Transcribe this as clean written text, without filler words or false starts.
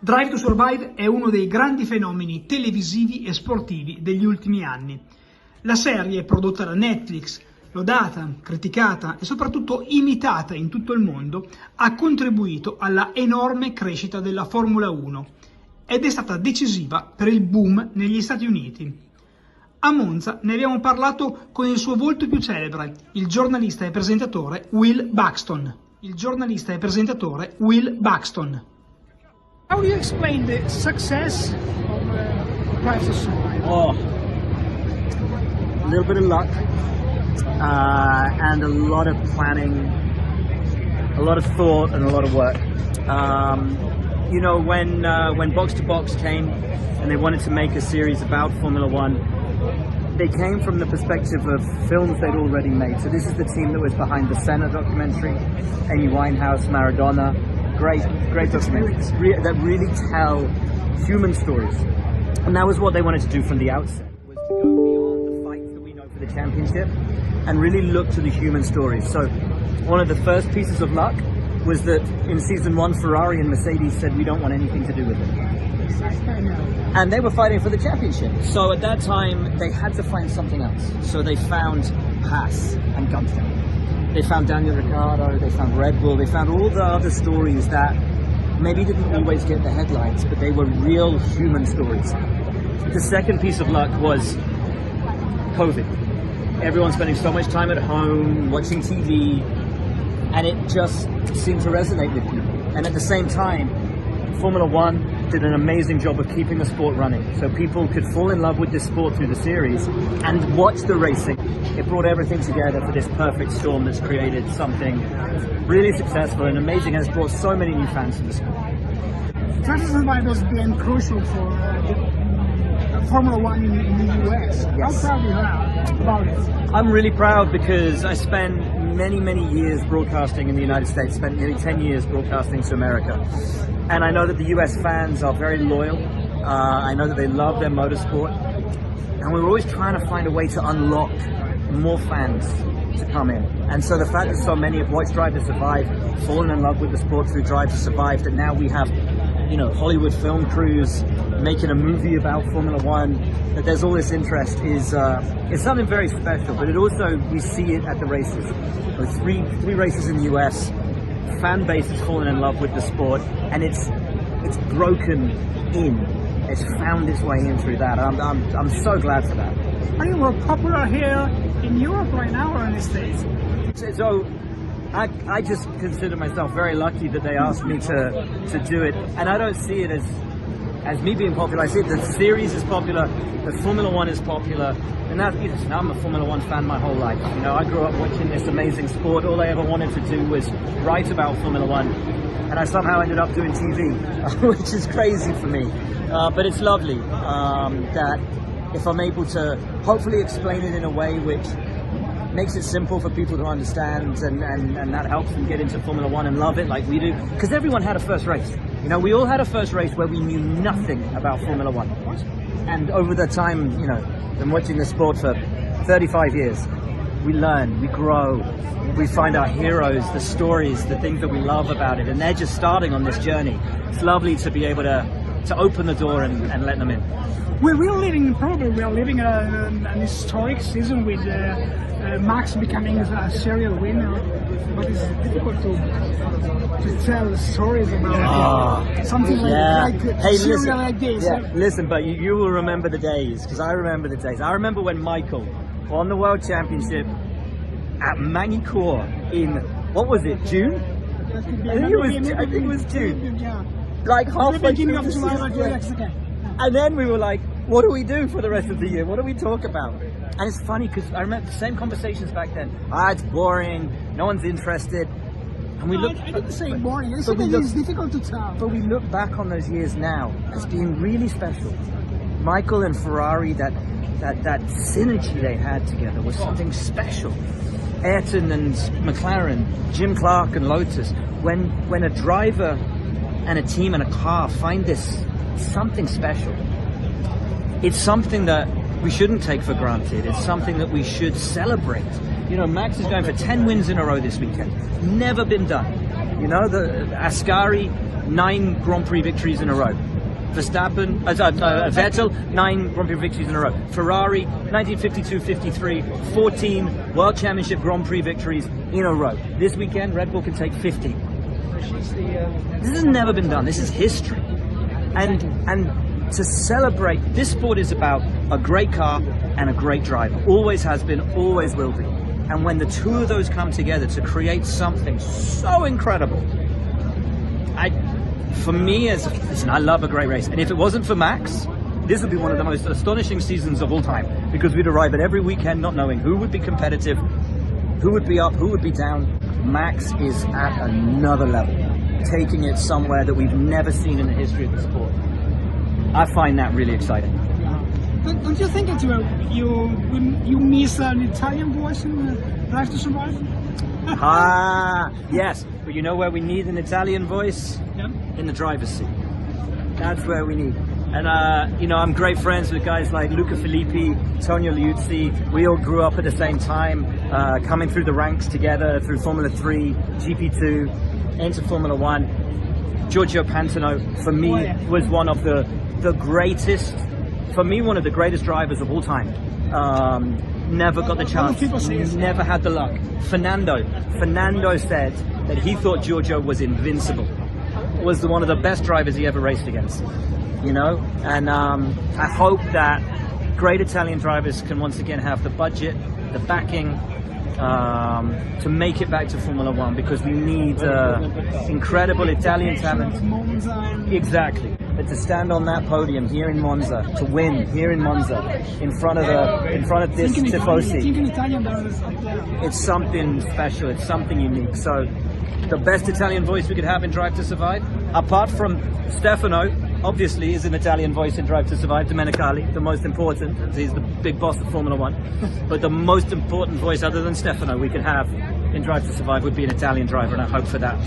Drive to Survive è uno dei grandi fenomeni televisivi e sportivi degli ultimi anni. La serie, prodotta da Netflix, lodata, criticata e soprattutto imitata in tutto il mondo, ha contribuito alla enorme crescita della Formula 1 ed è stata decisiva per il boom negli Stati Uniti. A Monza ne abbiamo parlato con il suo volto più celebre, il giornalista e presentatore Will Buxton. How do you explain the success of Drive to Survive? Oh, a little bit of luck and a lot of planning, a lot of thought and a lot of work. You know, when Box to Box came and they wanted to make a series about Formula One, they came from the perspective of films they'd already made. So this is the team that was behind the Senna documentary, Amy Winehouse, Maradona. Great documentaries that really tell human stories, and that was what they wanted to do from the outset, was to go beyond the fights that we know for the championship and really look to the human stories. So one of the first pieces of luck was that in season 1 Ferrari and Mercedes said we don't want anything to do with it, and they were fighting for the championship. So at that time they had to find something else, so they found Haas and Gunther. They found Daniel Ricciardo, they found Red Bull, they found all the other stories that maybe didn't always get the headlines, but they were real human stories. The second piece of luck was COVID. Everyone's spending so much time at home, watching TV, and it just seemed to resonate with people. And at the same time, Formula One did an amazing job of keeping the sport running, so people could fall in love with this sport through the series and watch the racing. It brought everything together for this perfect storm that's created something really successful and amazing, and has brought so many new fans to the sport. Drive to Survive has been crucial for Formula One in the US. Yes. How proud you are about it? I'm really proud because I spent many years broadcasting in the United States, spent nearly 10 years broadcasting to America. And I know that the US fans are very loyal. I know that they love their motorsport. And we're always trying to find a way to unlock more fans to come in. And so the fact that so many have watched Drive to Survive, fallen in love with the sport through Drive to Survive, that now we have, you know, Hollywood film crews making a movie about Formula One, that there's all this interest is something very special. But it also, we see it at the races. There's three races in the US. Fan base has fallen in love with the sport, and it's broken in. It's found its way in through that. I'm so glad for that. Are you more popular here in Europe right now or in the States? So I just consider myself very lucky that they asked me to do it, and I don't see it as me being popular. I see it, the series is popular, the Formula One is popular, and that, you know, I'm a Formula One fan my whole life. You know, I grew up watching this amazing sport. All I ever wanted to do was write about Formula One, and I somehow ended up doing TV, which is crazy for me. But it's lovely that if I'm able to hopefully explain it in a way which makes it simple for people to understand, and that helps them get into Formula One and love it like we do. Because everyone had a first race. You know, we all had a first race where we knew nothing about Formula One. And over the time, you know, been watching the sport for 35 years, we learn, we grow, we find our heroes, the stories, the things that we love about it, and they're just starting on this journey. It's lovely to be able to open the door and let them in. We are living an historic season with Max becoming a serial winner, but it's difficult to tell stories about something like serial like this. Yeah. Listen, but you will remember the days, because I remember the days. I remember when Michael won the World Championship at Magny-Cours in, what was it, June? I think it was June. Yeah. Like halfway through of the July. season. And then we were like, what do we do for the rest of the year? What do we talk about? And it's funny because I remember the same conversations back then. It's boring. No one's interested. And we look. I didn't say boring. I said it's difficult to tell. But we look back on those years now as being really special. Michael and Ferrari, that synergy they had together was something special. Ayrton and McLaren, Jim Clark and Lotus. When a driver and a team and a car find this something special, it's something that we shouldn't take for granted. It's something that we should celebrate. You know, Max is going for 10 wins in a row this weekend. Never been done. You know, the Ascari, 9 Grand Prix victories in a row. Verstappen, Vettel, 9 Grand Prix victories in a row. Ferrari, 1952-53, 14 World Championship Grand Prix victories in a row. This weekend, Red Bull can take 15. This has never been done. This is history. And to celebrate, this sport is about a great car and a great driver. Always has been, always will be. And when the two of those come together to create something so incredible, for me, listen, I love a great race. And if it wasn't for Max, this would be one of the most astonishing seasons of all time, because we'd arrive at every weekend not knowing who would be competitive, who would be up, who would be down. Max is at another level, taking it somewhere that we've never seen in the history of the sport. I find that really exciting. Don't you think that you miss an Italian voice in Drive to Survive? Yes, but you know where we need an Italian voice? Yeah. In the driver's seat. That's where we need. And you know, I'm great friends with guys like Luca Filippi, Tonio Liuzzi. We all grew up at the same time, coming through the ranks together through Formula 3, GP2, into Formula 1. Giorgio Pantano, for me, was one of the greatest, for me, one of the greatest drivers of all time. Never got the chance, never had the luck. Fernando said that he thought Giorgio was invincible, was one of the best drivers he ever raced against, you know. And I hope that great Italian drivers can once again have the budget, the backing, to make it back to Formula 1, because we need incredible Italian talent. Exactly. But to stand on that podium here in Monza, to win here in Monza, in front of this tifosi, it's something special. It's something unique. So, the best Italian voice we could have in Drive to Survive, apart from Stefano, obviously, is an Italian voice in Drive to Survive. Domenicali, the most important. He's the big boss of Formula 1. But the most important voice, other than Stefano, we could have in Drive to Survive would be an Italian driver, and I hope for that.